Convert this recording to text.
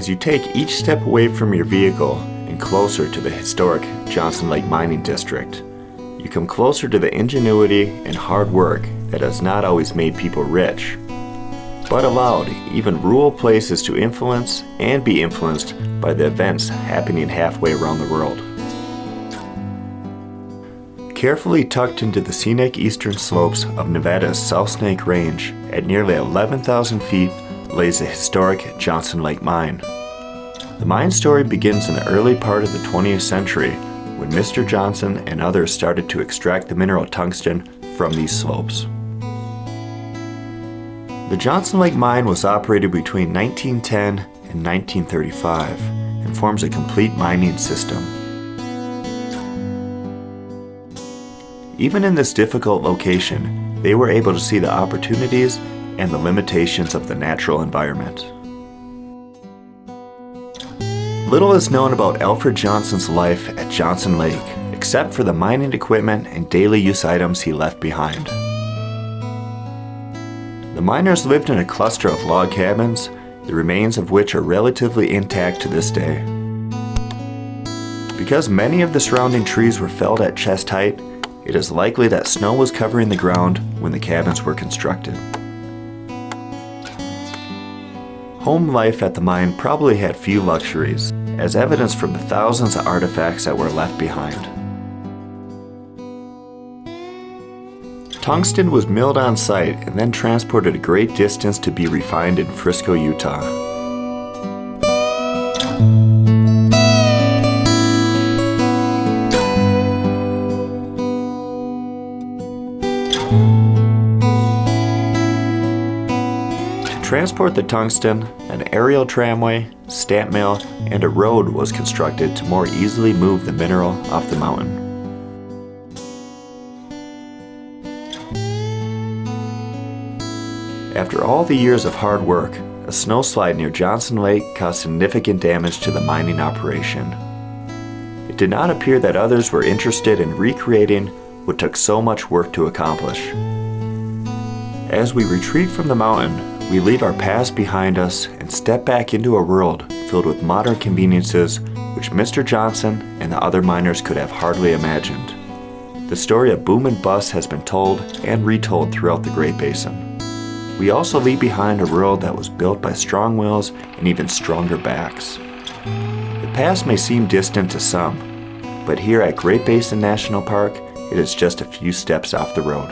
As you take each step away from your vehicle and closer to the historic Johnson Lake Mining District, you come closer to the ingenuity and hard work that has not always made people rich, but allowed even rural places to influence and be influenced by the events happening halfway around the world. Carefully tucked into the scenic eastern slopes of Nevada's South Snake Range at nearly 11,000 feet lays the historic Johnson Lake Mine. The mine story begins in the early part of the 20th century when Mr. Johnson and others started to extract the mineral tungsten from these slopes. The Johnson Lake Mine was operated between 1910 and 1935 and forms a complete mining system. Even in this difficult location, they were able to see the opportunities and the limitations of the natural environment. Little is known about Alfred Johnson's life at Johnson Lake, except for the mining equipment and daily use items he left behind. The miners lived in a cluster of log cabins, the remains of which are relatively intact to this day. Because many of the surrounding trees were felled at chest height, it is likely that snow was covering the ground when the cabins were constructed. Home life at the mine probably had few luxuries, as evidenced from the thousands of artifacts that were left behind. Tungsten was milled on site and then transported a great distance to be refined in Frisco, Utah. To transport the tungsten, an aerial tramway, stamp mill, and a road was constructed to more easily move the mineral off the mountain. After all the years of hard work, a snowslide near Johnson Lake caused significant damage to the mining operation. It did not appear that others were interested in recreating what took so much work to accomplish. As we retreat from the mountain, we leave our past behind us and step back into a world filled with modern conveniences which Mr. Johnson and the other miners could have hardly imagined. The story of boom and bust has been told and retold throughout the Great Basin. We also leave behind a world that was built by strong wills and even stronger backs. The past may seem distant to some, but here at Great Basin National Park, it is just a few steps off the road.